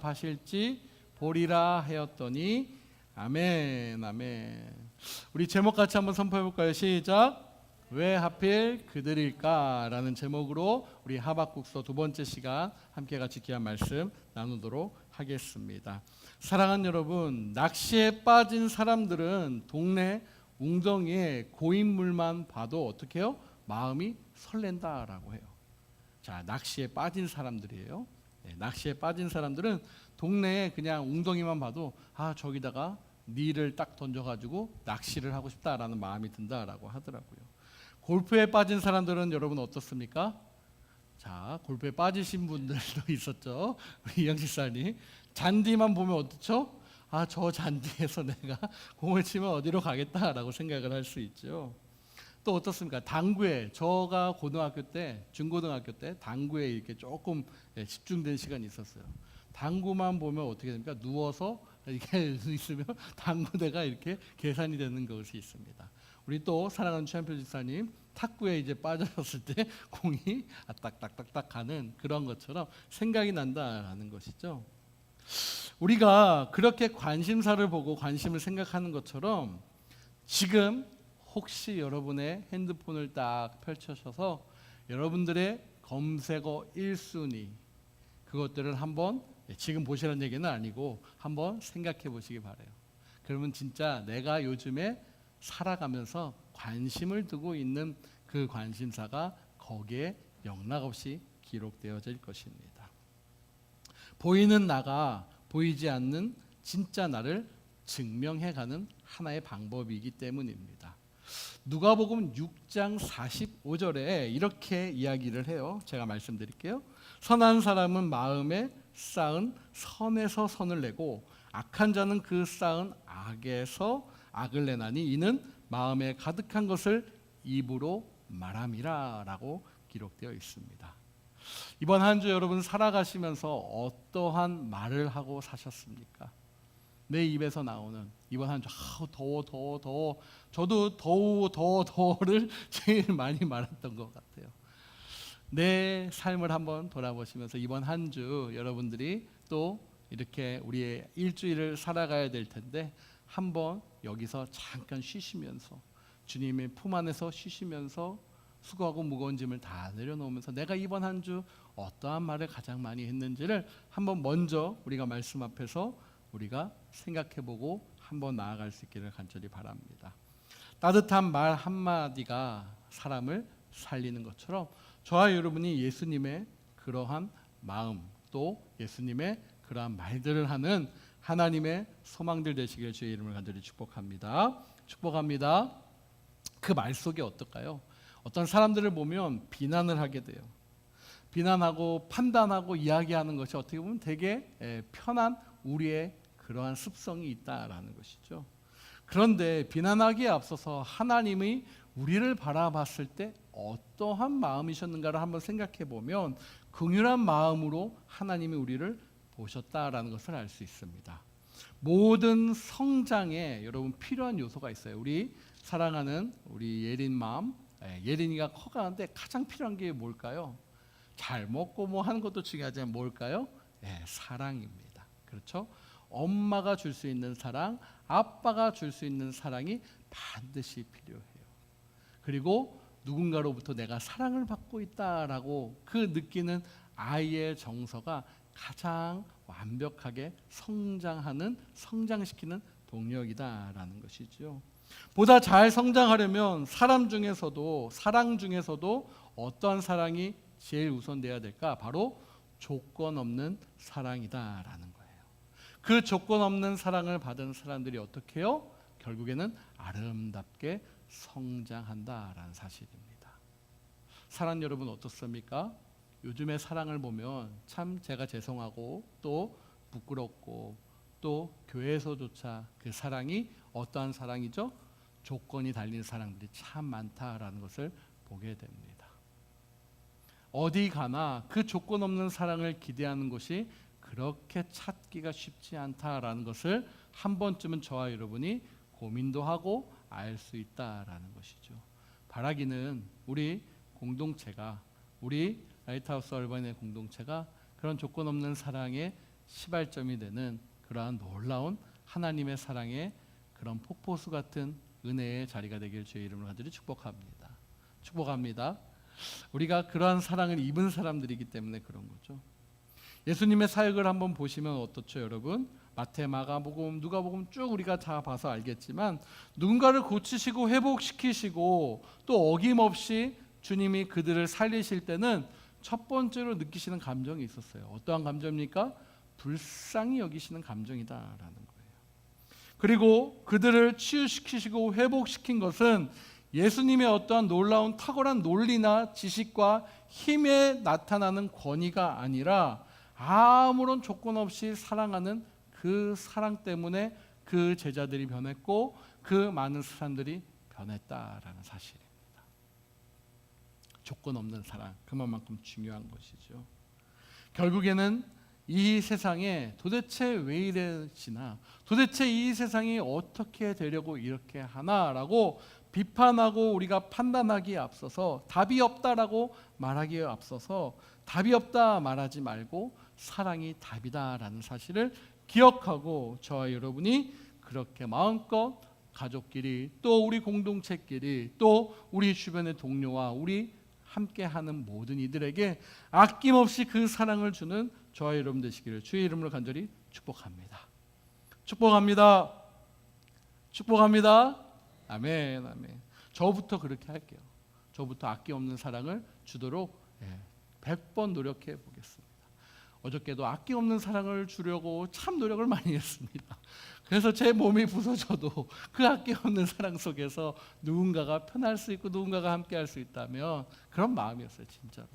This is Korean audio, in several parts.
응답하실지 보리라 하였더니 아멘. 아멘. 우리 제목 같이 한번 선포해 볼까요? 시작. 왜 하필 그들일까? 라는 제목으로 우리 하박국서 두 번째 시간 함께 같이 귀한 말씀 나누도록 하겠습니다. 사랑하는 여러분, 낚시에 빠진 사람들은 동네 웅덩이에 고인물만 봐도 어떻게 해요? 마음이 설렌다라고 해요. 자, 낚시에 빠진 사람들이에요. 낚시에 빠진 사람들은 동네에 그냥 웅덩이만 봐도 저기다가 릴을 딱 던져가지고 낚시를 하고 싶다라는 마음이 든다라고 하더라고요. 골프에 빠진 사람들은 여러분 어떻습니까? 자, 골프에 빠지신 분들도 있었죠. 우리 이영식 사님 잔디만 보면 어떻죠? 저 잔디에서 내가 공을 치면 어디로 가겠다라고 생각을 할 수 있죠. 또 어떻습니까? 당구에, 저가 고등학교 때, 중고등학교 때 당구에 이렇게 조금 집중된 시간이 있었어요. 당구만 보면 어떻게 됩니까? 누워서 이렇게 있으면 당구대가 이렇게 계산이 되는 것이 있습니다. 우리 또 사랑하는 최한표 집사님, 탁구에 이제 빠졌을 때 공이 딱딱딱딱 가는 그런 것처럼 생각이 난다라는 것이죠. 우리가 그렇게 관심사를 보고 관심을 생각하는 것처럼 지금 혹시 여러분의 핸드폰을 딱 펼쳐셔서 여러분들의 검색어 1순위 그것들을 한번 지금 보시라는 얘기는 아니고 한번 생각해 보시기 바라요. 그러면 진짜 내가 요즘에 살아가면서 관심을 두고 있는 그 관심사가 거기에 영락없이 기록되어질 것입니다. 보이는 나가 보이지 않는 진짜 나를 증명해가는 하나의 방법이기 때문입니다. 누가복음 6장 45절에 이렇게 이야기를 해요. 제가 말씀드릴게요. 선한 사람은 마음에 쌓은 선에서 선을 내고 악한 자는 그 쌓은 악에서 악을 내나니 이는 마음에 가득한 것을 입으로 말함이라 라고 기록되어 있습니다. 이번 한 주 여러분 살아가시면서 어떠한 말을 하고 사셨습니까? 내 입에서 나오는 이번 한 주 더워 저도 더워를 제일 많이 말했던 것 같아요. 내 삶을 한번 돌아보시면서 이번 한 주 여러분들이 또 이렇게 우리의 일주일을 살아가야 될 텐데 한번 여기서 잠깐 쉬시면서 주님의 품 안에서 쉬시면서 수고하고 무거운 짐을 다 내려놓으면서 내가 이번 한 주 어떠한 말을 가장 많이 했는지를 한번 먼저 우리가 말씀 앞에서 우리가 생각해보고 한번 나아갈 수 있기를 간절히 바랍니다. 따뜻한 말 한마디가 사람을 살리는 것처럼 저와 여러분이 예수님의 그러한 마음 또 예수님의 그러한 말들을 하는 하나님의 소망들 되시길 주의 이름을 간절히 축복합니다. 축복합니다. 그 말 속에 어떨까요? 어떤 사람들을 보면 비난을 하게 돼요. 비난하고 판단하고 이야기하는 것이 어떻게 보면 되게 편한 우리의 그러한 습성이 있다라는 것이죠. 그런데 비난하기에 앞서서 하나님이 우리를 바라봤을 때 어떠한 마음이셨는가를 한번 생각해 보면 긍휼한 마음으로 하나님이 우리를 보셨다라는 것을 알 수 있습니다. 모든 성장에 여러분 필요한 요소가 있어요. 우리 사랑하는 우리 예린맘, 예린이가 커가는데 가장 필요한 게 뭘까요? 잘 먹고 뭐 하는 것도 중요하지만 뭘까요? 사랑입니다. 그렇죠? 엄마가 줄 수 있는 사랑, 아빠가 줄 수 있는 사랑이 반드시 필요해요. 그리고 누군가로부터 내가 사랑을 받고 있다라고 그 느끼는 아이의 정서가 가장 완벽하게 성장시키는 동력이다라는 것이죠. 보다 잘 성장하려면 사랑 중에서도 어떠한 사랑이 제일 우선돼야 될까? 바로 조건 없는 사랑이다라는 거예요. 그 조건 없는 사랑을 받은 사람들이 어떻게 해요? 결국에는 아름답게 성장한다라는 사실입니다. 사랑 여러분 어떻습니까? 요즘의 사랑을 보면 참 제가 죄송하고 또 부끄럽고 또 교회에서조차 그 사랑이 어떠한 사랑이죠? 조건이 달린 사랑들이 참 많다라는 것을 보게 됩니다. 어디 가나 그 조건 없는 사랑을 기대하는 것이 그렇게 찾기가 쉽지 않다라는 것을 한 번쯤은 저와 여러분이 고민도 하고 알 수 있다라는 것이죠. 바라기는 우리 공동체가 우리 라이트하우스 얼반의 공동체가 그런 조건 없는 사랑에 시발점이 되는 그러한 놀라운 하나님의 사랑의 그런 폭포수 같은 은혜의 자리가 되길 주의 이름으로 간절히 축복합니다. 축복합니다. 우리가 그러한 사랑을 입은 사람들이기 때문에 그런 거죠. 예수님의 사역을 한번 보시면 어떻죠, 여러분? 마태, 마가복음, 누가복음 쭉 우리가 다 봐서 알겠지만 누군가를 고치시고 회복시키시고 또 어김없이 주님이 그들을 살리실 때는 첫 번째로 느끼시는 감정이 있었어요. 어떠한 감정입니까? 불쌍히 여기시는 감정이다라는 거예요. 그리고 그들을 치유시키시고 회복시킨 것은 예수님의 어떠한 놀라운 탁월한 논리나 지식과 힘에 나타나는 권위가 아니라 아무런 조건 없이 사랑하는 그 사랑 때문에 그 제자들이 변했고 그 많은 사람들이 변했다라는 사실입니다. 조건 없는 사랑, 그만큼 중요한 것이죠. 결국에는 이 세상에 도대체 왜 이러시나, 도대체 이 세상이 어떻게 되려고 이렇게 하나라고 비판하고 우리가 판단하기에 앞서서 답이 없다라고 말하기에 앞서서 답이 없다 말하지 말고 사랑이 답이다라는 사실을 기억하고 저와 여러분이 그렇게 마음껏 가족끼리 또 우리 공동체끼리 또 우리 주변의 동료와 우리 함께하는 모든 이들에게 아낌없이 그 사랑을 주는 저와 여러분 되시기를 주의 이름으로 간절히 축복합니다. 축복합니다. 축복합니다. 아멘, 아멘. 저부터 그렇게 할게요. 저부터 아낌없는 사랑을 주도록 100번 노력해 보겠습니다. 어저께도 아낌없는 사랑을 주려고 참 노력을 많이 했습니다. 그래서 제 몸이 부서져도 그 아낌없는 사랑 속에서 누군가가 편할 수 있고 누군가가 함께 할 수 있다면 그런 마음이었어요. 진짜로.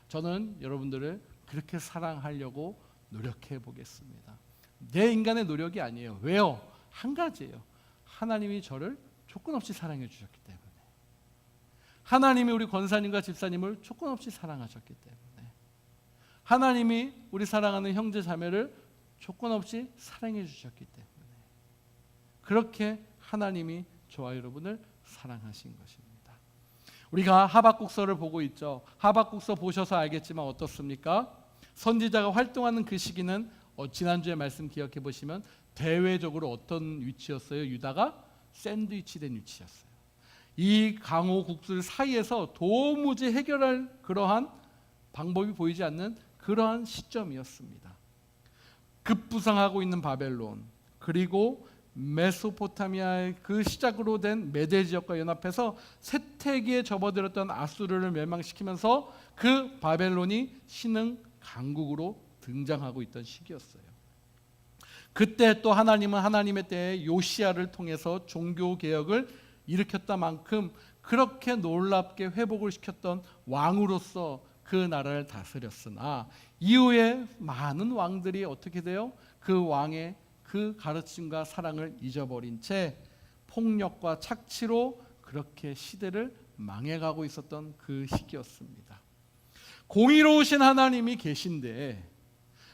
저는 여러분들을 그렇게 사랑하려고 노력해 보겠습니다. 내 인간의 노력이 아니에요. 왜요? 한 가지예요. 하나님이 저를 조건 없이 사랑해 주셨기 때문에. 하나님이 우리 권사님과 집사님을 조건 없이 사랑하셨기 때문에. 하나님이 우리 사랑하는 형제 자매를 조건 없이 사랑해 주셨기 때문에. 그렇게 하나님이 저와 여러분을 사랑하신 것입니다. 우리가 하박국서를 보고 있죠. 하박국서 보셔서 알겠지만 어떻습니까? 선지자가 활동하는 그 시기는 지난주에 말씀 기억해 보시면 대외적으로 어떤 위치였어요? 유다가 샌드위치 된 위치였어요. 이 강호국들 사이에서 도무지 해결할 그러한 방법이 보이지 않는 그러한 시점이었습니다. 급부상하고 있는 바벨론, 그리고 메소포타미아의 그 시작으로 된 메데 지역과 연합해서 쇠퇴기에 접어들었던 아수르를 멸망시키면서 그 바벨론이 신흥 강국으로 등장하고 있던 시기였어요. 그때 또 하나님은 하나님의 때에 요시야를 통해서 종교개혁을 일으켰다 만큼 그렇게 놀랍게 회복을 시켰던 왕으로서 그 나라를 다스렸으나 이후에 많은 왕들이 어떻게 돼요? 그 왕의 그 가르침과 사랑을 잊어버린 채 폭력과 착취로 그렇게 시대를 망해가고 있었던 그 시기였습니다. 공의로우신 하나님이 계신데,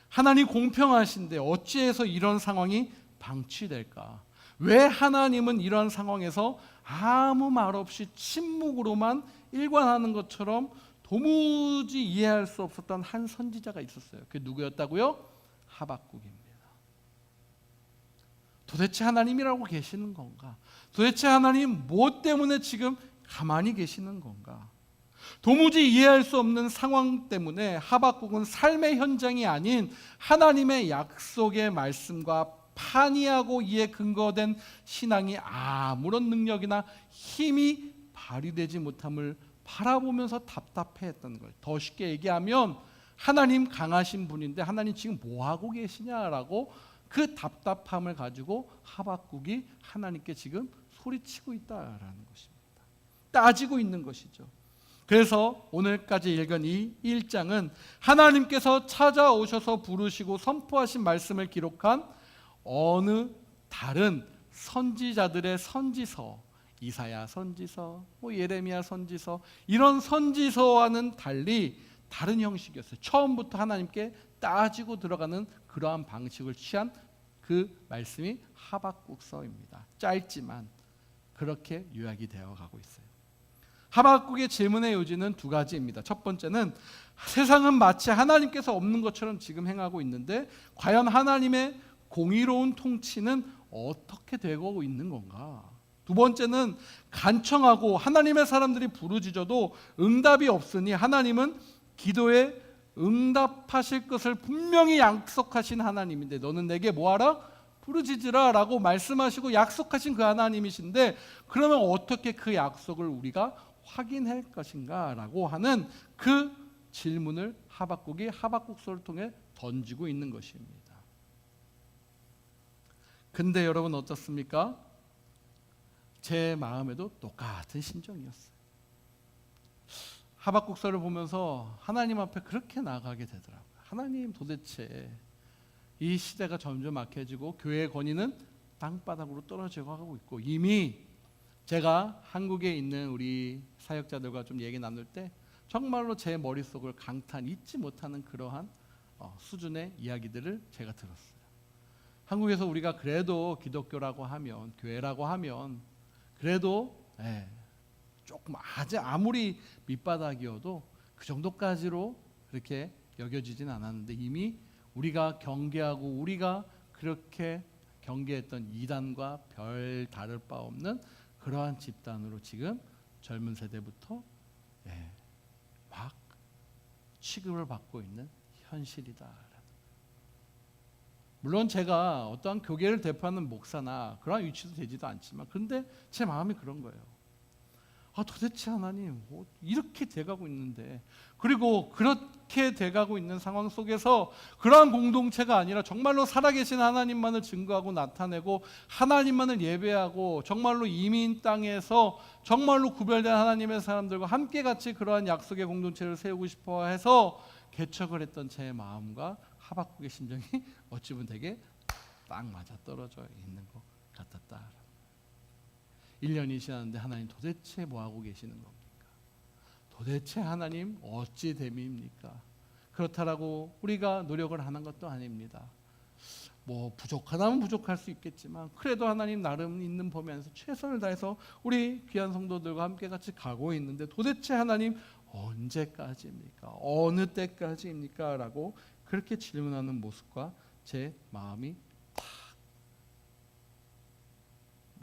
하나님 공평하신데 어찌해서 이런 상황이 방치될까? 왜 하나님은 이런 상황에서 아무 말 없이 침묵으로만 일관하는 것처럼 도무지 이해할 수 없었던 한 선지자가 있었어요. 그게 누구였다고요? 하박국입니다. 도대체 하나님이라고 계시는 건가? 도대체 하나님 뭐 때문에 지금 가만히 계시는 건가? 도무지 이해할 수 없는 상황 때문에 하박국은 삶의 현장이 아닌 하나님의 약속의 말씀과 판이하고 이에 근거된 신앙이 아무런 능력이나 힘이 발휘되지 못함을 바라보면서 답답해했던 거예요. 더 쉽게 얘기하면 하나님 강하신 분인데 하나님 지금 뭐 하고 계시냐라고 그 답답함을 가지고 하박국이 하나님께 지금 소리치고 있다라는 것입니다. 따지고 있는 것이죠. 그래서 오늘까지 읽은 이 1장은 하나님께서 찾아오셔서 부르시고 선포하신 말씀을 기록한 어느 다른 선지자들의 선지서, 이사야 선지서, 예레미야 선지서, 이런 선지서와는 달리 다른 형식이었어요. 처음부터 하나님께 따지고 들어가는 그러한 방식을 취한 그 말씀이 하박국서입니다. 짧지만 그렇게 요약이 되어 가고 있어요. 하박국의 질문의 요지는 두 가지입니다. 첫 번째는 세상은 마치 하나님께서 없는 것처럼 지금 행하고 있는데 과연 하나님의 공의로운 통치는 어떻게 되고 있는 건가? 두 번째는 간청하고 하나님의 사람들이 부르짖어도 응답이 없으니 하나님은 기도에 응답하실 것을 분명히 약속하신 하나님인데 너는 내게 뭐하라? 부르짖으라 라고 말씀하시고 약속하신 그 하나님이신데 그러면 어떻게 그 약속을 우리가 확인할 것인가 라고 하는 그 질문을 하박국이 하박국서를 통해 던지고 있는 것입니다. 근데 여러분 어떻습니까? 제 마음에도 똑같은 심정이었어요. 하박국서를 보면서 하나님 앞에 그렇게 나아가게 되더라고요. 하나님 도대체 이 시대가 점점 악해지고 교회의 권위는 땅바닥으로 떨어지고 하고 있고 이미 제가 한국에 있는 우리 사역자들과 좀 얘기 나눌 때 정말로 제 머릿속을 강탄 잊지 못하는 그러한 수준의 이야기들을 제가 들었어요. 한국에서 우리가 그래도 기독교라고 하면 교회라고 하면 그래도 조금 아무리 밑바닥이어도 그 정도까지로 그렇게 여겨지진 않았는데 이미 우리가 경계하고 우리가 그렇게 경계했던 이단과 별 다를 바 없는 그러한 집단으로 지금 젊은 세대부터 막 취급을 받고 있는 현실이다. 물론 제가 어떠한 교계를 대표하는 목사나 그런 위치도 되지도 않지만 그런데 제 마음이 그런 거예요. 도대체 하나님 이렇게 돼가고 있는데 그리고 그렇게 돼가고 있는 상황 속에서 그러한 공동체가 아니라 정말로 살아계신 하나님만을 증거하고 나타내고 하나님만을 예배하고 정말로 이민 땅에서 정말로 구별된 하나님의 사람들과 함께 같이 그러한 약속의 공동체를 세우고 싶어 해서 개척을 했던 제 마음과 하박국의 심정이 어찌 보면 되게 딱 맞아 떨어져 있는 것 같았다. 1년이 지났는데 하나님 도대체 뭐하고 계시는 겁니까? 도대체 하나님 어찌 됨입니까? 그렇다라고 우리가 노력을 하는 것도 아닙니다. 뭐 부족하다면 부족할 수 있겠지만 그래도 하나님 나름 있는 범위 안에서 최선을 다해서 우리 귀한 성도들과 함께 같이 가고 있는데 도대체 하나님 언제까지입니까? 어느 때까지입니까? 라고 그렇게 질문하는 모습과 제 마음이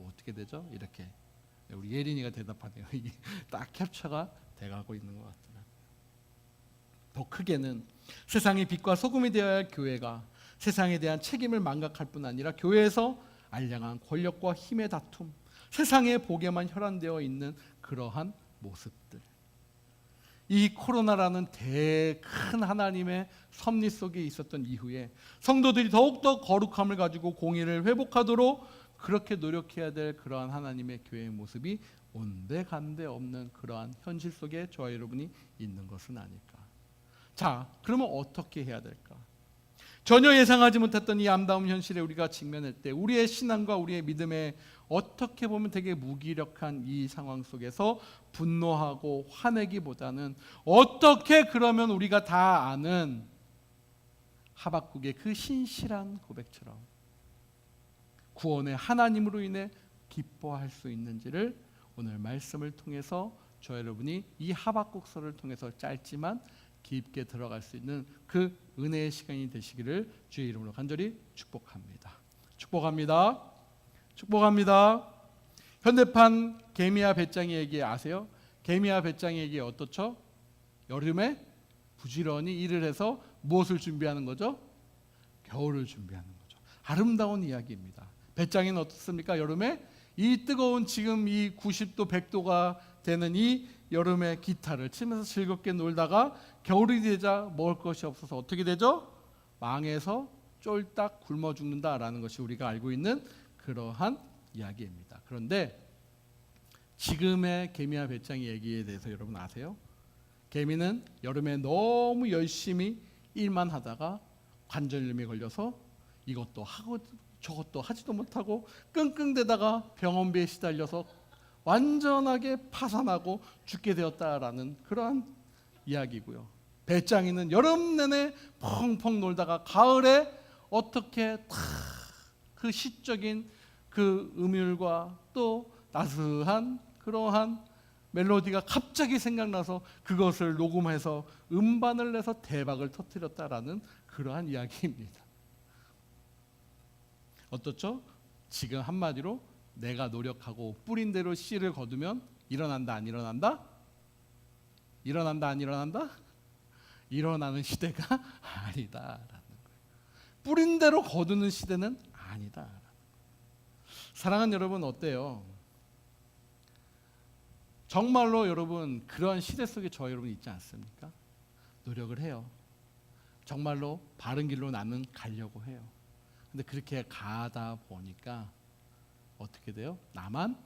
어떻게 되죠? 이렇게 우리 예린이가 대답하네요. 이게 딱 캡처가 돼가고 있는 것 같더라고요. 더 크게는 세상의 빛과 소금이 되어야 할 교회가 세상에 대한 책임을 망각할 뿐 아니라 교회에서 알량한 권력과 힘의 다툼, 세상의 복에만 혈안되어 있는 그러한 모습들. 이 코로나라는 큰 하나님의 섭리 속에 있었던 이후에 성도들이 더욱더 거룩함을 가지고 공의를 회복하도록 그렇게 노력해야 될 그러한 하나님의 교회의 모습이 온데간데 없는 그러한 현실 속에 저와 여러분이 있는 것은 아닐까. 자, 그러면 어떻게 해야 될까? 전혀 예상하지 못했던 이 암다운 현실에 우리가 직면할 때 우리의 신앙과 우리의 믿음에 어떻게 보면 되게 무기력한 이 상황 속에서 분노하고 화내기보다는 어떻게 그러면 우리가 다 아는 하박국의 그 신실한 고백처럼 구원의 하나님으로 인해 기뻐할 수 있는지를 오늘 말씀을 통해서 저 여러분이 이 하박국서를 통해서 짧지만 깊게 들어갈 수 있는 그 은혜의 시간이 되시기를 주의 이름으로 간절히 축복합니다. 축복합니다. 축복합니다. 현대판 개미와 배짱이 얘기 아세요? 개미와 배짱이 얘기 어떻죠? 여름에 부지런히 일을 해서 무엇을 준비하는 거죠? 겨울을 준비하는 거죠. 아름다운 이야기입니다. 배짱이는 어떻습니까? 여름에 이 뜨거운 지금 이 90도 100도가 되는 이 여름에 기타를 치면서 즐겁게 놀다가 겨울이 되자 먹을 것이 없어서 어떻게 되죠? 망해서 쫄딱 굶어 죽는다라는 것이 우리가 알고 있는 그러한 이야기입니다. 그런데 지금의 개미와 배짱이 얘기에 대해서 여러분 아세요? 개미는 여름에 너무 열심히 일만 하다가 관절염에 걸려서 이것도 하고 저것도 하지도 못하고 끙끙대다가 병원비에 시달려서 완전하게 파산하고 죽게 되었다라는 그러한 이야기고요. 배짱이는 여름 내내 펑펑 놀다가 가을에 어떻게 그 시적인 그 음율과 또 따스한 그러한 멜로디가 갑자기 생각나서 그것을 녹음해서 음반을 내서 대박을 터뜨렸다라는 그러한 이야기입니다. 어떻죠? 지금 한마디로 내가 노력하고 뿌린 대로 씨를 거두면 일어난다 안 일어난다? 일어난다 안 일어난다? 일어나는 시대가 아니다라는 거예요. 뿌린 대로 거두는 시대는 아니다. 사랑하는 여러분 어때요? 정말로 여러분 그런 시대 속에 저와 여러분 있지 않습니까? 노력을 해요. 정말로 바른 길로 나는 가려고 해요. 근데 그렇게 가다 보니까 어떻게 돼요? 나만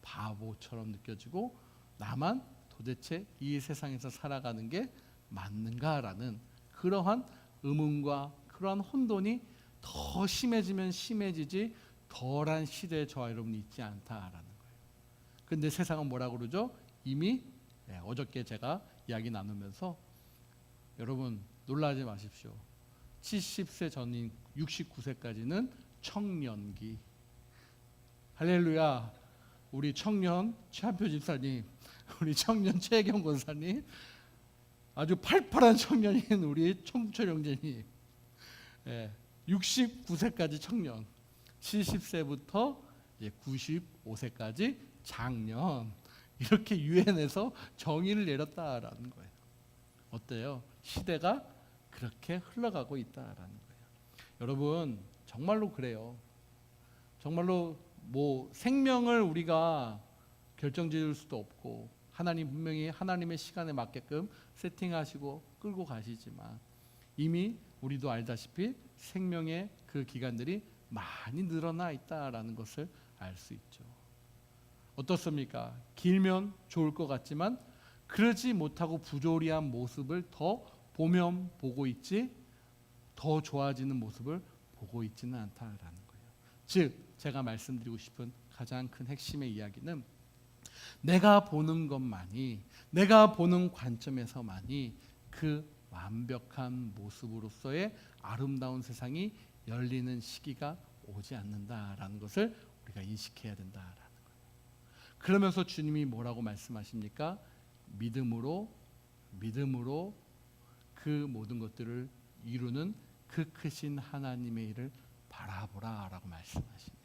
바보처럼 느껴지고 나만 도대체 이 세상에서 살아가는 게 맞는가라는 그러한 의문과 그러한 혼돈이 더 심해지면 심해지지 덜한 시대에 저와 여러분이 있지 않다라는 거예요. 근데 세상은 뭐라고 그러죠? 이미 어저께 제가 이야기 나누면서 여러분 놀라지 마십시오. 70세 전인 69세까지는 청년기. 할렐루야. 우리 청년 최한표 집사님, 우리 청년 최혜경 권사님, 아주 팔팔한 청년인 우리 총철 형제님, 69세까지 청년, 70세부터 95세까지 장년, 이렇게 유엔에서 정의를 내렸다라는 거예요. 어때요? 시대가 그렇게 흘러가고 있다라는 거예요. 여러분 정말로 그래요. 정말로 뭐 생명을 우리가 결정지을 수도 없고 하나님 분명히 하나님의 시간에 맞게끔 세팅하시고 끌고 가시지만 이미 우리도 알다시피 생명의 그 기간들이 많이 늘어나 있다라는 것을 알 수 있죠. 어떻습니까? 길면 좋을 것 같지만 그러지 못하고 부조리한 모습을 더 보면 보고 있지 더 좋아지는 모습을 보고 있지는 않다라는 거예요. 즉 제가 말씀드리고 싶은 가장 큰 핵심의 이야기는 내가 보는 것만이 내가 보는 관점에서만이 그 완벽한 모습으로서의 아름다운 세상이 열리는 시기가 오지 않는다라는 것을 우리가 인식해야 된다라는 거예요. 그러면서 주님이 뭐라고 말씀하십니까? 믿음으로 그 모든 것들을 이루는 그 크신 하나님의 일을 바라보라라고 말씀하십니다.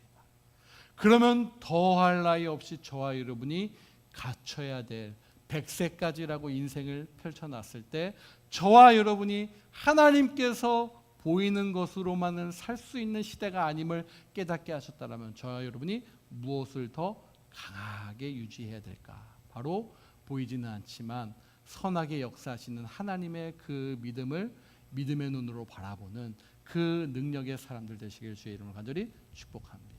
그러면 더할 나위 없이 저와 여러분이 갖춰야 될 100세까지라고 인생을 펼쳐놨을 때 저와 여러분이 하나님께서 보이는 것으로만은 살 수 있는 시대가 아님을 깨닫게 하셨다면 저와 여러분이 무엇을 더 강하게 유지해야 될까? 바로 보이지는 않지만 선하게 역사하시는 하나님의 그 믿음을 믿음의 눈으로 바라보는 그 능력의 사람들 되시길 주의 이름으로 간절히 축복합니다.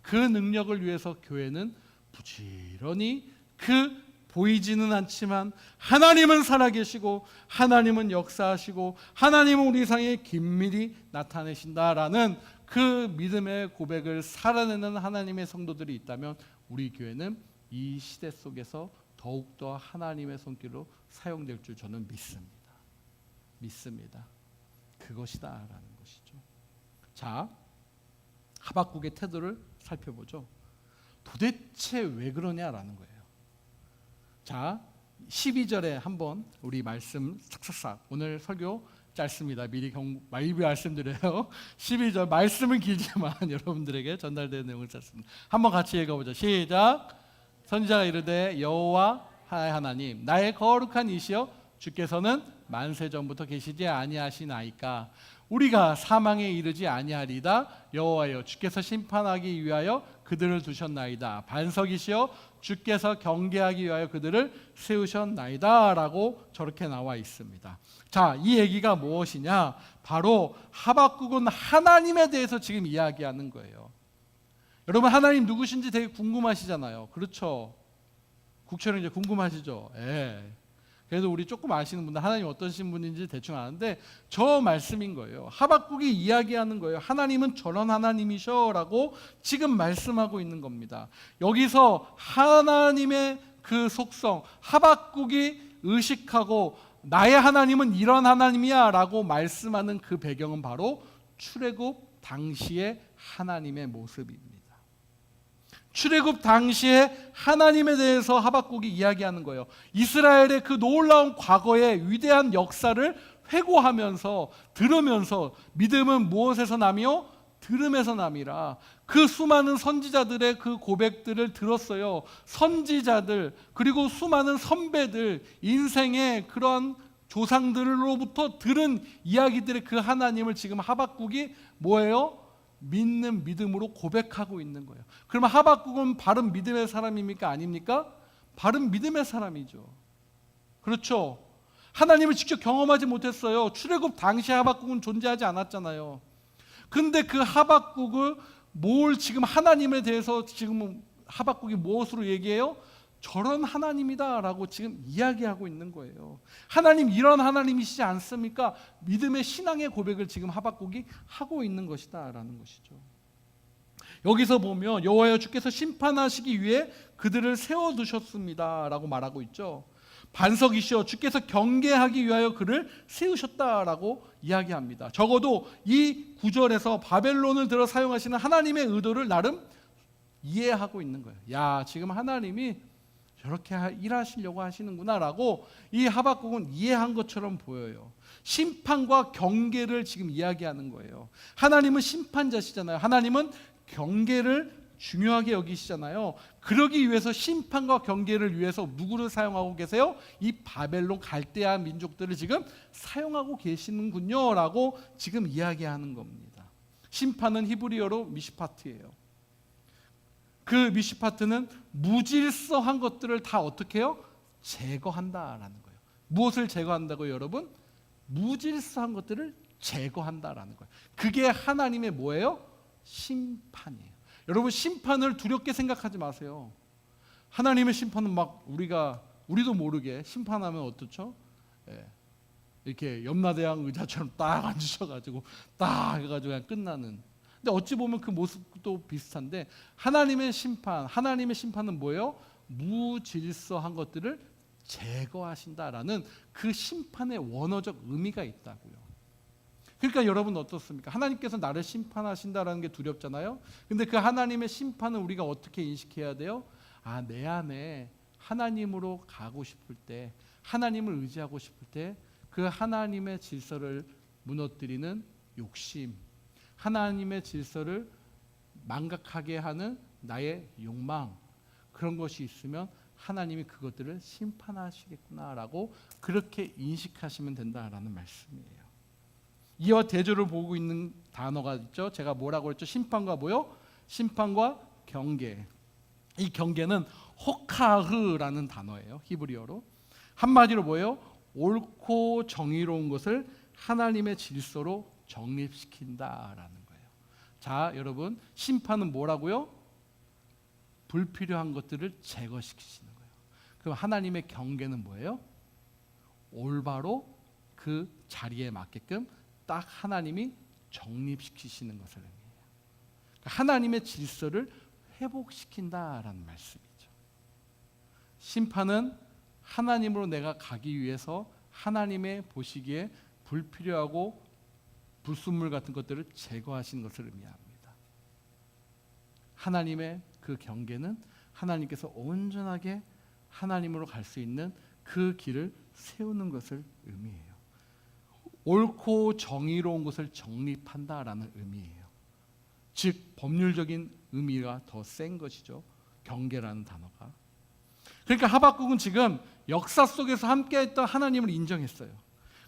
그 능력을 위해서 교회는 부지런히 그 보이지는 않지만 하나님은 살아계시고 하나님은 역사하시고 하나님은 우리 상에 긴밀히 나타내신다라는 그 믿음의 고백을 살아내는 하나님의 성도들이 있다면 우리 교회는 이 시대 속에서 더욱더 하나님의 손길로 사용될 줄 저는 믿습니다. 그것이다라는 것이죠. 자, 하박국의 태도를 살펴보죠. 도대체 왜 그러냐라는 거예요. 자, 12절에 한번 우리 말씀 싹싹싹, 오늘 설교 짧습니다. 미리 말씀드려요. 12절 말씀은 길지만 여러분들에게 전달되는 내용을 짧습니다. 한번 같이 읽어보죠. 시작. 선지자가 이르되 여호와 하나님 나의 거룩한 이시여 주께서는 만세 전부터 계시지 아니하시나이까 우리가 사망에 이르지 아니하리다. 여호와여 주께서 심판하기 위하여 그들을 두셨나이다. 반석이시여 주께서 경계하기 위하여 그들을 세우셨나이다 라고 저렇게 나와 있습니다. 자, 이 얘기가 무엇이냐? 바로 하박국은 하나님에 대해서 지금 이야기하는 거예요. 여러분 하나님 누구신지 되게 궁금하시잖아요. 그렇죠? 국철은 이제 궁금하시죠? 예. 그래서 우리 조금 아시는 분들 하나님 어떠신 분인지 대충 아는데 저 말씀인 거예요. 하박국이 이야기하는 거예요. 하나님은 저런 하나님이셔라고 지금 말씀하고 있는 겁니다. 여기서 하나님의 그 속성, 하박국이 의식하고 나의 하나님은 이런 하나님이야 라고 말씀하는 그 배경은 바로 출애굽 당시의 하나님의 모습입니다. 출애굽 당시에 하나님에 대해서 하박국이 이야기하는 거예요. 이스라엘의 그 놀라운 과거의 위대한 역사를 회고하면서 들으면서 믿음은 무엇에서 나며 들음에서 남이라. 그 수많은 선지자들의 그 고백들을 들었어요. 선지자들 그리고 수많은 선배들 인생의 그런 조상들로부터 들은 이야기들의 그 하나님을 지금 하박국이 뭐예요? 믿는 믿음으로 고백하고 있는 거예요. 그러면 하박국은 바른 믿음의 사람입니까? 아닙니까? 바른 믿음의 사람이죠. 그렇죠? 하나님을 직접 경험하지 못했어요. 출애굽 당시 하박국은 존재하지 않았잖아요. 근데 그 하박국을 뭘 지금 하나님에 대해서 지금 하박국이 무엇으로 얘기해요? 저런 하나님이다라고 지금 이야기하고 있는 거예요. 하나님 이런 하나님이시지 않습니까? 믿음의 신앙의 고백을 지금 하박국이 하고 있는 것이다라는 것이죠. 여기서 보면 여호와여 주께서 심판하시기 위해 그들을 세워두셨습니다라고 말하고 있죠. 반석이시여 주께서 경계하기 위하여 그를 세우셨다라고 이야기합니다. 적어도 이 구절에서 바벨론을 들어 사용하시는 하나님의 의도를 나름 이해하고 있는 거예요. 야, 지금 하나님이 저렇게 일하시려고 하시는구나라고 이 하박국은 이해한 것처럼 보여요. 심판과 경계를 지금 이야기하는 거예요. 하나님은 심판자시잖아요. 하나님은 경계를 중요하게 여기시잖아요. 그러기 위해서 심판과 경계를 위해서 누구를 사용하고 계세요? 이 바벨론 갈대아 민족들을 지금 사용하고 계시는군요 라고 지금 이야기하는 겁니다. 심판은 히브리어로 미시파트예요. 그 미시파트는 무질서한 것들을 다 어떻게 해요? 제거한다라는 거예요. 무엇을 제거한다고요, 여러분? 무질서한 것들을 제거한다라는 거예요. 그게 하나님의 뭐예요? 심판이에요. 여러분, 심판을 두렵게 생각하지 마세요. 하나님의 심판은 막 우리도 모르게 심판하면 어떻죠? 이렇게 염라대왕 의자처럼 딱 앉으셔가지고 딱 해가지고 그냥 끝나는. 근데 어찌 보면 그 모습도 비슷한데 하나님의 심판은 뭐예요? 무질서한 것들을 제거하신다라는 그 심판의 원어적 의미가 있다고요. 그러니까 여러분 어떻습니까? 하나님께서 나를 심판하신다라는 게 두렵잖아요. 근데 그 하나님의 심판은 우리가 어떻게 인식해야 돼요? 아, 내 안에 하나님으로 가고 싶을 때, 하나님을 의지하고 싶을 때 그 하나님의 질서를 무너뜨리는 욕심, 하나님의 질서를 망각하게 하는 나의 욕망, 그런 것이 있으면 하나님이 그것들을 심판하시겠구나라고 그렇게 인식하시면 된다라는 말씀이에요. 이와 대조를 보고 있는 단어가 있죠. 제가 뭐라고 했죠? 심판과 뭐요? 심판과 경계. 이 경계는 호카흐라는 단어예요. 히브리어로. 한마디로 뭐예요? 옳고 정의로운 것을 하나님의 질서로 정립시킨다라는 거예요. 자, 여러분, 심판은 뭐라고요? 불필요한 것들을 제거시키시는 거예요. 그럼 하나님의 경계는 뭐예요? 올바로 그 자리에 맞게끔 딱 하나님이 정립시키시는 것을 의미해요. 그러니까 하나님의 질서를 회복시킨다라는 말씀이죠. 심판은 하나님으로 내가 가기 위해서 하나님의 보시기에 불필요하고 불순물 같은 것들을 제거하시는 것을 의미합니다. 하나님의 그 경계는 하나님께서 온전하게 하나님으로 갈 수 있는 그 길을 세우는 것을 의미해요. 옳고 정의로운 것을 정립한다라는 의미예요. 즉 법률적인 의미가 더 센 것이죠. 경계라는 단어가. 그러니까 하박국은 지금 역사 속에서 함께했던 하나님을 인정했어요.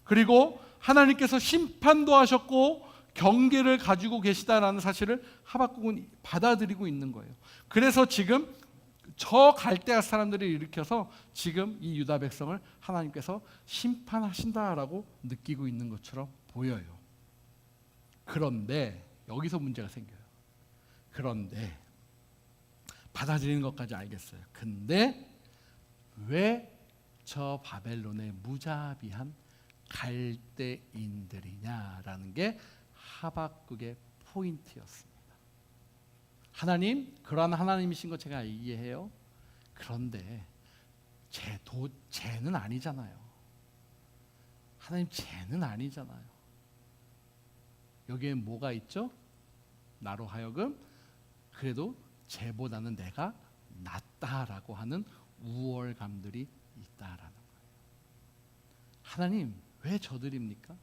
그리고 하나님께서 심판도 하셨고 경계를 가지고 계시다라는 사실을 하박국은 받아들이고 있는 거예요. 그래서 지금 저 갈대아 사람들을 일으켜서 지금 이 유다 백성을 하나님께서 심판하신다라고 느끼고 있는 것처럼 보여요. 그런데 여기서 문제가 생겨요. 그런데 받아들이는 것까지 알겠어요. 근데 왜 저 바벨론의 무자비한 갈대인들이냐라는 게 하박국의 포인트였습니다. 하나님, 그러한 하나님이신 거 제가 이해해요. 그런데 쟤는 아니잖아요. 하나님, 쟤는 아니잖아요. 여기에 뭐가 있죠? 나로 하여금 그래도 쟤보다는 내가 낫다라고 하는 우월감들이 있다라는 거예요. 하나님 왜 저들입니까?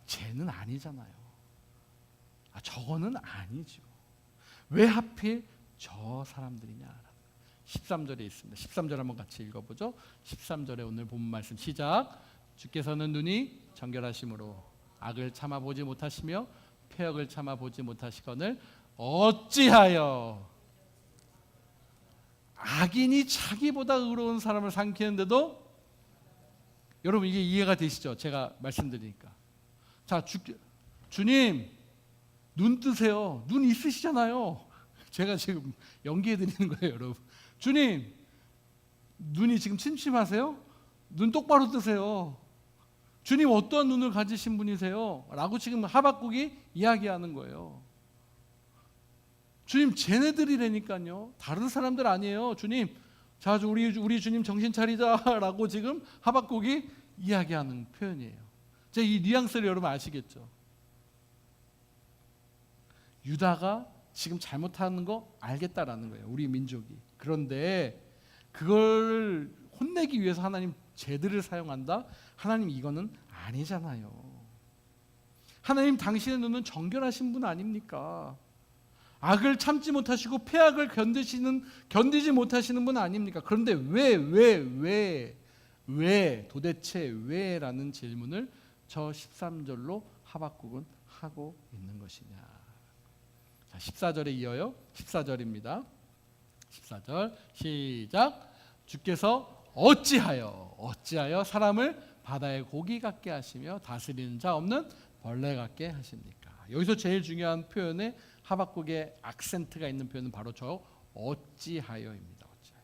쟤는 아니잖아요. 저거는 아니죠. 왜 하필 저 사람들이냐? 13절에 있습니다. 13절 한번 같이 읽어보죠. 13절에 오늘 본문 말씀 시작. 주께서는 눈이 정결하심으로 악을 참아보지 못하시며 폐역을 참아보지 못하시거늘 어찌하여 악인이 자기보다 의로운 사람을 삼키는데도, 여러분 이게 이해가 되시죠? 제가 말씀드리니까. 자, 주님 눈 뜨세요. 눈 있으시잖아요. 제가 지금 연기해 드리는 거예요, 여러분. 주님 눈이 지금 침침하세요? 눈 똑바로 뜨세요. 주님 어떠한 눈을 가지신 분이세요? 라고 지금 하박국이 이야기하는 거예요. 주님 쟤네들이라니까요. 다른 사람들 아니에요. 주님, 자 우리 주님 정신 차리자라고 지금 하박국이 이야기하는 표현이에요. 제 이 뉘앙스를 여러분 아시겠죠? 유다가 지금 잘못하는 거 알겠다라는 거예요. 우리 민족이. 그런데 그걸 혼내기 위해서 하나님 쟤들을 사용한다? 하나님 이거는 아니잖아요. 하나님 당신의 눈은 정결하신 분 아닙니까? 악을 참지 못하시고 폐악을 견디지 못하시는 분 아닙니까? 그런데 왜 도대체 왜라는 질문을 저 13절로 하박국은 하고 있는 것이냐. 자, 14절에 이어요. 14절입니다. 14절 시작. 주께서 어찌하여 사람을 바다의 고기 같게 하시며 다스리는 자 없는 벌레 같게 하십니까? 여기서 제일 중요한 표현에 하박국의 악센트가 있는 표현은 바로 저 어찌하여입니다. 어찌하여.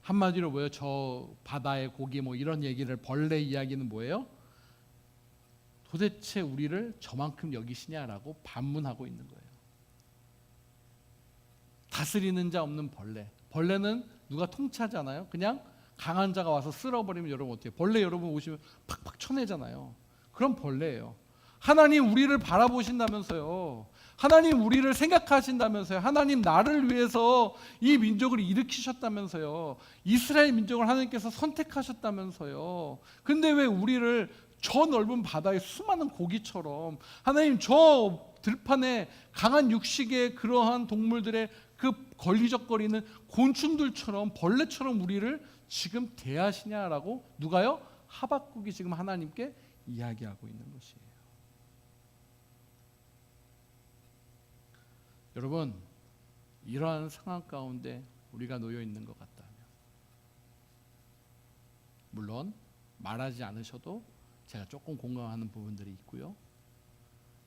한마디로 뭐예요? 저 바다의 고기 뭐 이런 얘기를, 벌레 이야기는 뭐예요? 도대체 우리를 저만큼 여기시냐라고 반문하고 있는 거예요. 다스리는 자 없는 벌레. 벌레는 누가 통치하잖아요. 그냥 강한 자가 와서 쓸어버리면 여러분 어떻게 해요? 벌레 여러분 오시면 팍팍 쳐내잖아요. 그런 벌레예요. 하나님 우리를 바라보신다면서요. 하나님 우리를 생각하신다면서요. 하나님 나를 위해서 이 민족을 일으키셨다면서요. 이스라엘 민족을 하나님께서 선택하셨다면서요. 근데 왜 우리를 저 넓은 바다의 수많은 고기처럼, 하나님 저 들판에 강한 육식의 그러한 동물들의 그 걸리적거리는 곤충들처럼, 벌레처럼 우리를 지금 대하시냐라고 누가요? 하박국이 지금 하나님께 이야기하고 있는 것이에요. 여러분, 이러한 상황 가운데 우리가 놓여 있는 것 같다면, 물론 말하지 않으셔도 제가 조금 공감하는 부분들이 있고요.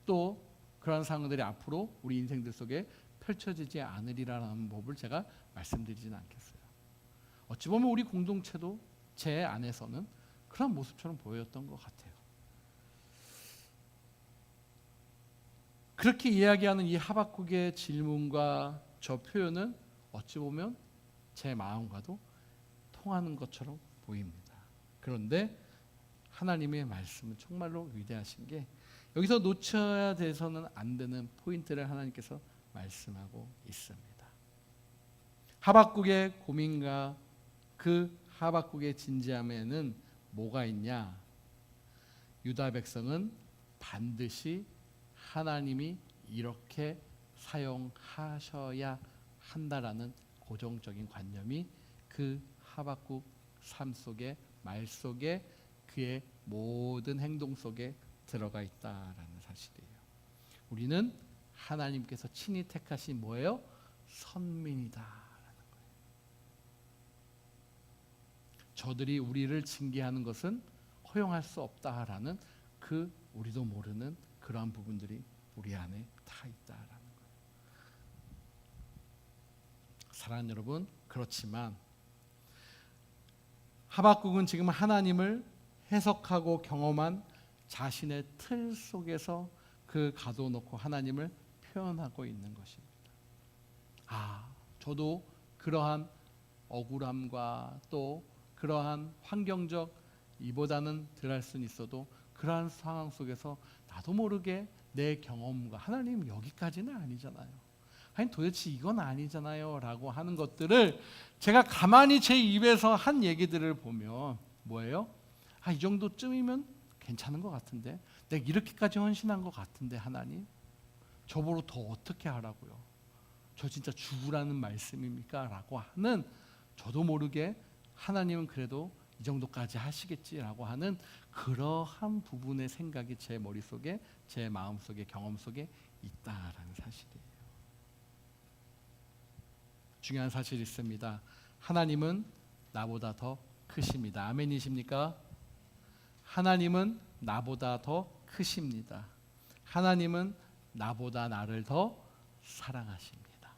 또 그러한 상황들이 앞으로 우리 인생들 속에 펼쳐지지 않으리라는 법을 제가 말씀드리지는 않겠어요. 어찌 보면 우리 공동체도 제 안에서는 그런 모습처럼 보였던 것 같아요. 그렇게 이야기하는 이 하박국의 질문과 저 표현은 어찌 보면 제 마음과도 통하는 것처럼 보입니다. 그런데 하나님의 말씀은 정말로 위대하신 게, 여기서 놓쳐야 돼서는 안 되는 포인트를 하나님께서 말씀하고 있습니다. 하박국의 고민과 그 하박국의 진지함에는 뭐가 있냐? 유다 백성은 반드시 하나님이 이렇게 사용하셔야 한다라는 고정적인 관념이 그 하박국 삶 속에, 말 속에, 그의 모든 행동 속에 들어가 있다라는 사실이에요. 우리는 하나님께서 친히 택하신 뭐예요? 선민이다라는 거예요. 저들이 우리를 징계하는 것은 허용할 수 없다라는 그 우리도 모르는 그러한 부분들이 우리 안에 다 있다라는 거예요. 사랑하는 여러분, 그렇지만 하박국은 지금 하나님을 해석하고 경험한 자신의 틀 속에서 그 가둬놓고 하나님을 표현하고 있는 것입니다. 저도 그러한 억울함과 또 그러한 환경적, 이보다는 덜할 수는 있어도 그러한 상황 속에서 나도 모르게 내 경험과, 하나님 여기까지는 아니잖아요. 아니 도대체 이건 아니잖아요 라고 하는 것들을 제가 가만히 제 입에서 한 얘기들을 보면 뭐예요? 이 정도쯤이면 괜찮은 것 같은데, 내가 이렇게까지 헌신한 것 같은데 하나님 저보고 더 어떻게 하라고요? 저 진짜 죽으라는 말씀입니까? 라고 하는, 저도 모르게 하나님은 그래도 이 정도까지 하시겠지라고 하는 그러한 부분의 생각이 제 머릿속에, 제 마음속에, 경험 속에 있다라는 사실이에요. 중요한 사실이 있습니다. 하나님은 나보다 더 크십니다. 아멘이십니까? 하나님은 나보다 더 크십니다. 하나님은 나보다 나를 더 사랑하십니다.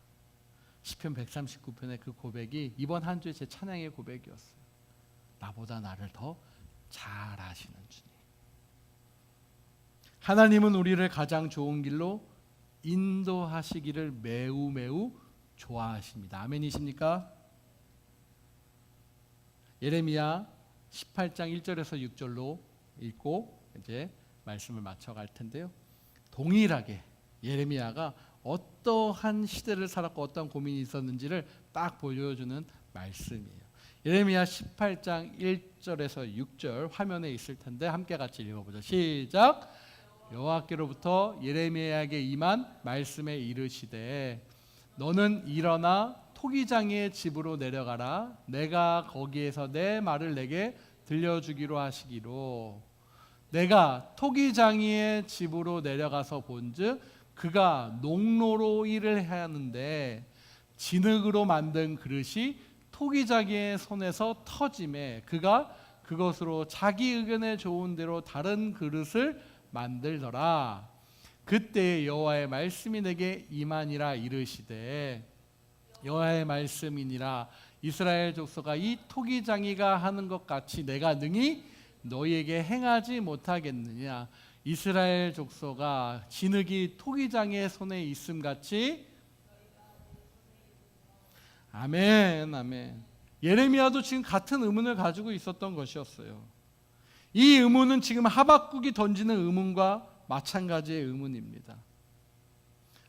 시편 139편의 그 고백이 이번 한 주의 제 찬양의 고백이었어요. 나보다 나를 더 잘 아시는 주님. 하나님은 우리를 가장 좋은 길로 인도하시기를 매우 매우 좋아하십니다. 아멘이십니까? 예레미야 18장 1절에서 6절로 읽고 이제 말씀을 마쳐갈 텐데요. 동일하게 예레미야가 어떠한 시대를 살았고 어떠한 고민이 있었는지를 딱 보여주는 말씀이에요. 예레미야 18장 1절에서 6절 화면에 있을 텐데 함께 같이 읽어보죠. 시작. 여호와께로부터 예레미야에게 임한 말씀에 이르시되 너는 일어나 토기장이의 집으로 내려가라. 내가 거기에서 내 말을 내게 들려주기로 하시기로. 내가 토기장이의 집으로 내려가서 본즉 그가 농로로 일을 하는데 진흙으로 만든 그릇이 토기장이의 손에서 터짐에 그가 그것으로 자기 의견에 좋은 대로 다른 그릇을 만들더라. 그때 여호와의 말씀이 내게 임하니라 이르시되 여호와의 말씀이니라 이스라엘 족속아 이 토기장이가 하는 것 같이 내가 능히 너희에게 행하지 못하겠느냐. 이스라엘 족속아 진흙이 토기장의 손에 있음 같이. 아멘, 아멘. 예레미야도 지금 같은 의문을 가지고 있었던 것이었어요. 이 의문은 지금 하박국이 던지는 의문과 마찬가지의 의문입니다.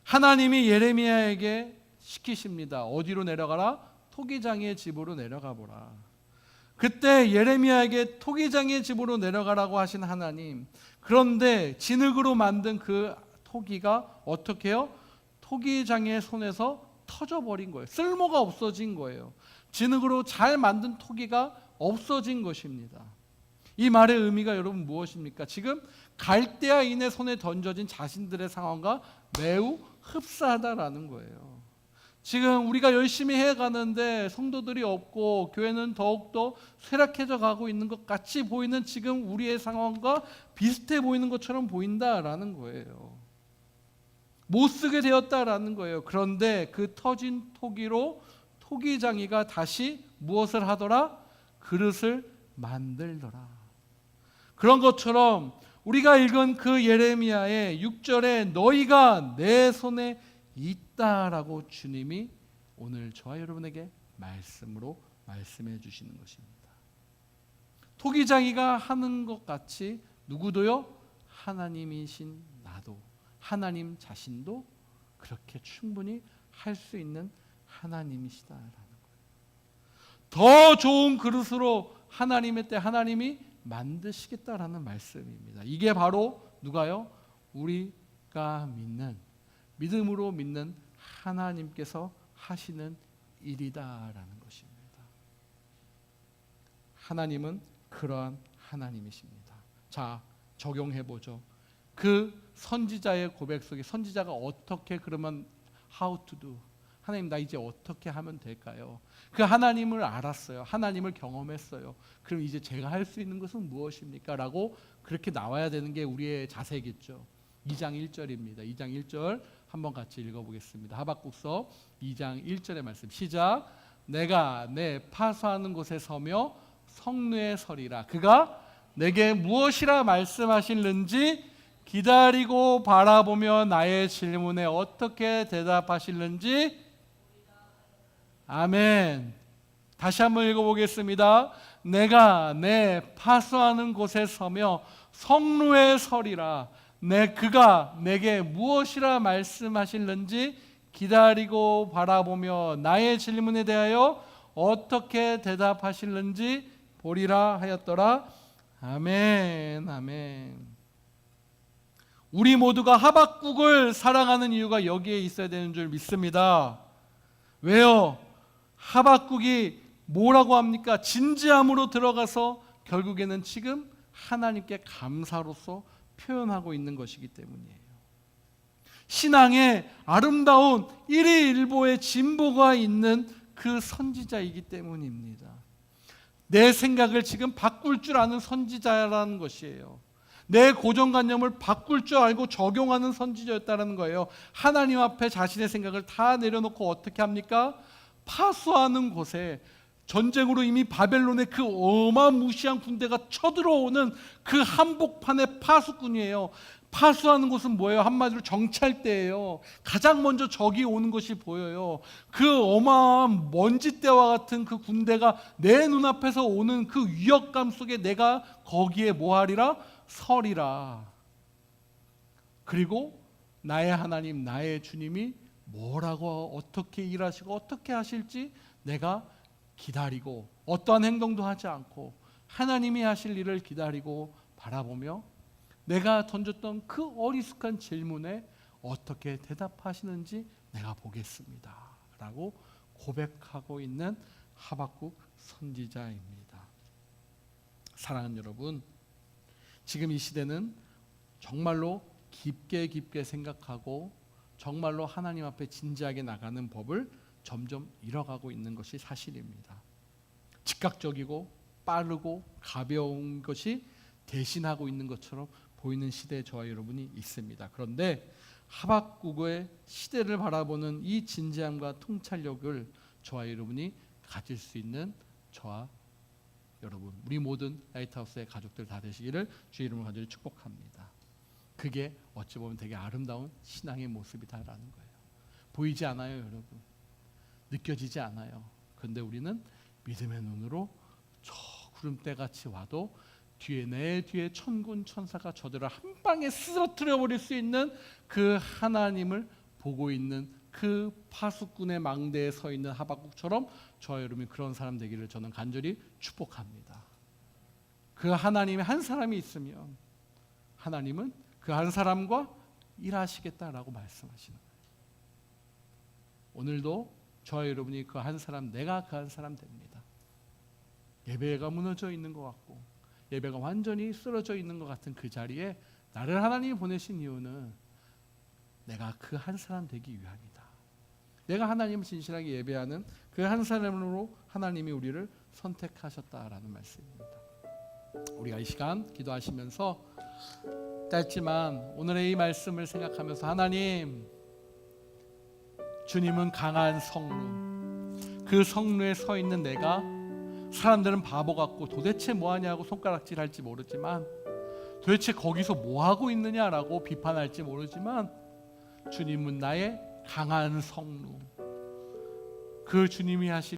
하나님이 예레미야에게 시키십니다. 어디로 내려가라? 토기장의 집으로 내려가 보라. 그때 예레미야에게 토기장의 집으로 내려가라고 하신 하나님, 그런데 진흙으로 만든 그 토기가 어떻게 해요? 토기장의 손에서 터져버린 거예요. 쓸모가 없어진 거예요. 진흙으로 잘 만든 토기가 없어진 것입니다. 이 말의 의미가 여러분 무엇입니까? 지금 갈대아인의 손에 던져진 자신들의 상황과 매우 흡사하다라는 거예요. 지금 우리가 열심히 해가는데 성도들이 없고 교회는 더욱더 쇠락해져 가고 있는 것 같이 보이는 지금 우리의 상황과 비슷해 보이는 것처럼 보인다라는 거예요. 못 쓰게 되었다라는 거예요. 그런데 그 터진 토기로 토기장이가 다시 무엇을 하더라? 그릇을 만들더라. 그런 것처럼 우리가 읽은 그 예레미야의 6절에 너희가 내 손에 있다라고 주님이 오늘 저와 여러분에게 말씀으로 말씀해 주시는 것입니다. 토기장이가 하는 것 같이 누구도요? 하나님이신 나도, 하나님 자신도 그렇게 충분히 할 수 있는 하나님이시다라는 거예요. 더 좋은 그릇으로 하나님의 때 하나님이 만드시겠다라는 말씀입니다. 이게 바로 누가요? 우리가 믿는, 믿음으로 믿는 하나님께서 하시는 일이다라는 것입니다. 하나님은 그러한 하나님이십니다. 자, 적용해보죠. 그 선지자의 고백 속에 선지자가 어떻게 그러면 how to do, 하나님 나 이제 어떻게 하면 될까요? 그 하나님을 알았어요. 하나님을 경험했어요. 그럼 이제 제가 할 수 있는 것은 무엇입니까? 라고 그렇게 나와야 되는 게 우리의 자세겠죠. 2장 1절입니다. 2장 1절 한번 같이 읽어보겠습니다. 하박국서 2장 1절의 말씀 시작. 내가 내 파수하는 곳에 서며 성루에 서리라. 그가 내게 무엇이라 말씀하실는지 기다리고 바라보며 나의 질문에 어떻게 대답하실는지. 아멘. 다시 한번 읽어보겠습니다. 내가 내 파수하는 곳에 서며 성루에 서리라. 그가 내게 무엇이라 말씀하실는지 기다리고 바라보며 나의 질문에 대하여 어떻게 대답하실는지 보리라 하였더라. 아멘. 아멘. 우리 모두가 하박국을 사랑하는 이유가 여기에 있어야 되는 줄 믿습니다. 왜요? 하박국이 뭐라고 합니까? 진지함으로 들어가서 결국에는 지금 하나님께 감사로서 표현하고 있는 것이기 때문이에요. 신앙에 아름다운 일희일보의 진보가 있는 그 선지자이기 때문입니다. 내 생각을 지금 바꿀 줄 아는 선지자라는 것이에요. 내 고정관념을 바꿀 줄 알고 적용하는 선지자였다는 거예요. 하나님 앞에 자신의 생각을 다 내려놓고 어떻게 합니까? 파수하는 곳에, 전쟁으로 이미 바벨론의 그 어마무시한 군대가 쳐들어오는 그 한복판의 파수꾼이에요. 파수하는 곳은 뭐예요? 한마디로 정찰대예요. 가장 먼저 적이 오는 것이 보여요. 그 어마어마한 먼지대와 같은 그 군대가 내 눈앞에서 오는 그 위협감 속에 내가 거기에 뭐하리라? 서리라. 그리고 나의 하나님, 나의 주님이 뭐라고 어떻게 일하시고 어떻게 하실지 내가 기다리고 어떠한 행동도 하지 않고 하나님이 하실 일을 기다리고 바라보며 내가 던졌던 그 어리숙한 질문에 어떻게 대답하시는지 내가 보겠습니다 라고 고백하고 있는 하박국 선지자입니다. 사랑하는 여러분, 지금 이 시대는 정말로 깊게 생각하고 정말로 하나님 앞에 진지하게 나가는 법을 점점 잃어가고 있는 것이 사실입니다. 즉각적이고 빠르고 가벼운 것이 대신하고 있는 것처럼 보이는 시대에 저와 여러분이 있습니다. 그런데 하박국의 시대를 바라보는 이 진지함과 통찰력을 저와 여러분이 가질 수 있는 저와 여러분, 우리 모든 라이트하우스의 가족들 다 되시기를 주의 이름으로 간절히 축복합니다. 그게 어찌 보면 되게 아름다운 신앙의 모습이다라는 거예요. 보이지 않아요, 여러분. 느껴지지 않아요. 그런데 우리는 믿음의 눈으로 저 구름대같이 와도 내 뒤에 천군 천사가 저들을 한 방에 쓰러뜨려 버릴 수 있는 그 하나님을 보고 있는 그 파수꾼의 망대에 서 있는 하박국처럼 저와 여러분이 그런 사람 되기를 저는 간절히 축복합니다. 그 하나님의 한 사람이 있으면 하나님은 그 한 사람과 일하시겠다라고 말씀하시는 거예요. 오늘도 저와 여러분이 그 한 사람, 내가 그 한 사람 됩니다. 예배가 무너져 있는 것 같고 예배가 완전히 쓰러져 있는 것 같은 그 자리에 나를 하나님이 보내신 이유는 내가 그 한 사람 되기 위함이다. 내가 하나님을 진실하게 예배하는 그 한 사람으로 하나님이 우리를 선택하셨다라는 말씀입니다. 우리가 이 시간 기도하시면서 짧지만 오늘의 이 말씀을 생각하면서 하나님, 주님은 강한 성루, 그 성루에 서 있는 내가 사람들은 바보 같고 도대체 뭐하냐고 손가락질 할지 모르지만 도대체 거기서 뭐하고 있느냐라고 비판할지 모르지만 주님은 나의 강한 성루, 그 주님이 하실